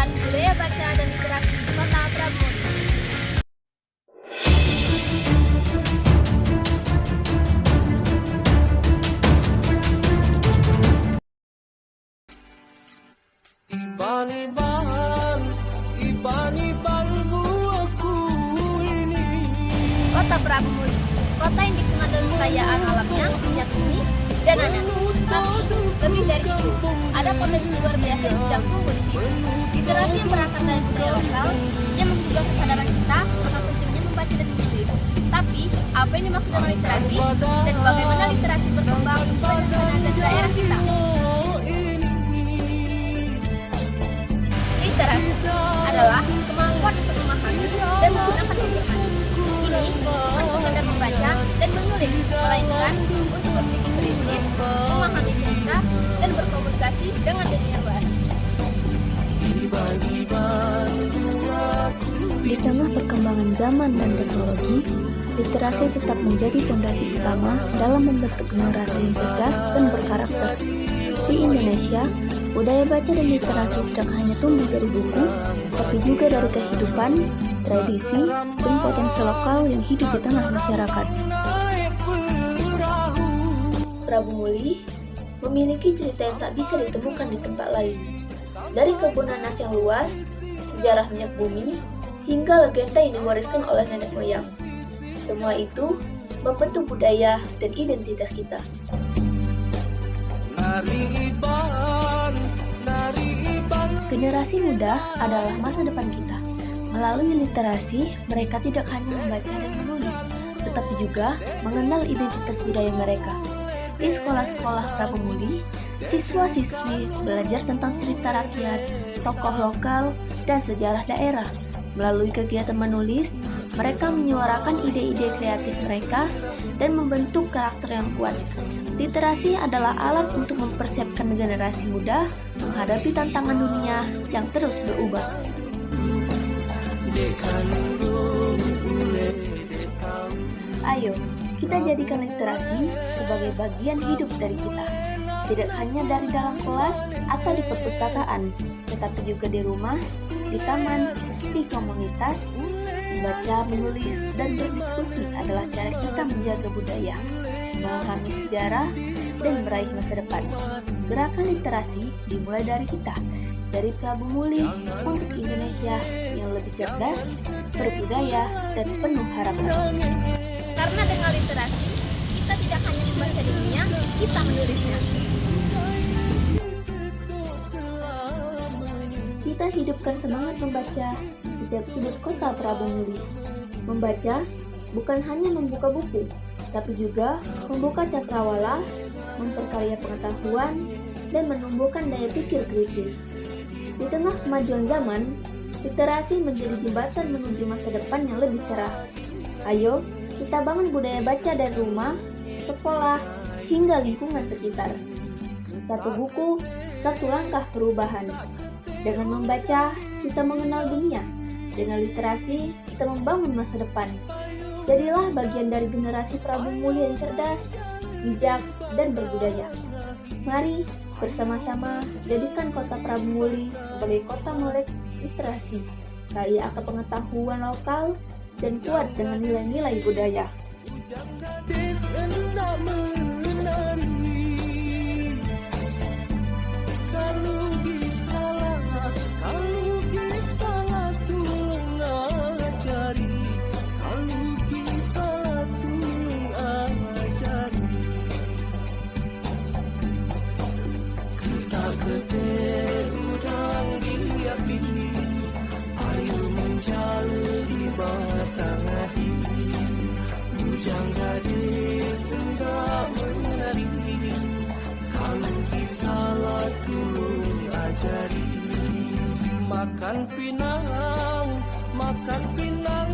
Perkumpulan Budaya Baca dan Literasi Kota Pramuka. Kota Pramuka, kota yang dikenal dengan kekayaan alamnya, minyak bumi, dan nanas. Tapi lebih dari itu, ada potensi luar biasa yang sedang tumbuh di sini. Literasi yang berangkat dari budaya lokal yang menggugah kesadaran kita tentang pentingnya membaca dan menulis. Tapi, apa yang dimaksud dengan literasi dan bagaimana literasi berkembang sesuai dengan adat daerah kita? Literasi adalah kemampuan untuk memahami dan menggunakan informasi. Ini bukan sekedar membaca dan menulis, melainkan untuk berpikir kritis, memahami cerita, dan berkomunikasi dengan dunia luar. Di tengah perkembangan zaman dan teknologi, literasi tetap menjadi fondasi utama dalam membentuk generasi yang cerdas dan berkarakter. Di Indonesia, budaya baca dan literasi tidak hanya tumbuh dari buku, tapi juga dari kehidupan, tradisi, dan potensi lokal yang hidup di tengah masyarakat. Prabu Muli memiliki cerita yang tak bisa ditemukan di tempat lain. Dari kebun nanas yang luas, sejarah minyak bumi, hingga legenda yang diwariskan oleh nenek moyang. Semua itu membentuk budaya dan identitas kita. Generasi muda adalah masa depan kita. Melalui literasi, mereka tidak hanya membaca dan menulis, tetapi juga mengenal identitas budaya mereka. Di sekolah-sekolah Prabu Muli, siswa-siswi belajar tentang cerita rakyat, tokoh lokal, dan sejarah daerah. Melalui kegiatan menulis, mereka menyuarakan ide-ide kreatif mereka dan membentuk karakter yang kuat. Literasi adalah alat untuk mempersiapkan generasi muda menghadapi tantangan dunia yang terus berubah. Ayo, kita jadikan literasi sebagai bagian hidup dari kita. Tidak hanya dari dalam kelas atau di perpustakaan, tetapi juga di rumah, di taman, di komunitas. Membaca, menulis, dan berdiskusi adalah cara kita menjaga budaya, memahami sejarah, dan meraih masa depan. Gerakan literasi dimulai dari kita, dari Prabu Muli untuk Indonesia yang lebih cerdas, berbudaya, dan penuh harapan. Karena dengan literasi, kita tidak hanya membaca dunia, kita menulisnya. Kita hidupkan semangat membaca di setiap sudut kota Prabu Muli. Membaca bukan hanya membuka buku, tapi juga membuka cakrawala, memperkaya pengetahuan, dan menumbuhkan daya pikir kritis. Di tengah kemajuan zaman, literasi menjadi jembatan menuju masa depan yang lebih cerah. Ayo, kita bangun budaya baca dari rumah, sekolah, hingga lingkungan sekitar. Satu buku, satu langkah perubahan. Dengan membaca, kita mengenal dunia. Dengan literasi, kita membangun masa depan. Jadilah bagian dari generasi Prabu Muli yang cerdas, bijak, dan berbudaya. Mari bersama-sama jadikan kota Prabu Muli sebagai kota melek literasi, kaya akan pengetahuan lokal, dan kuat dengan nilai-nilai budaya. Makan pinang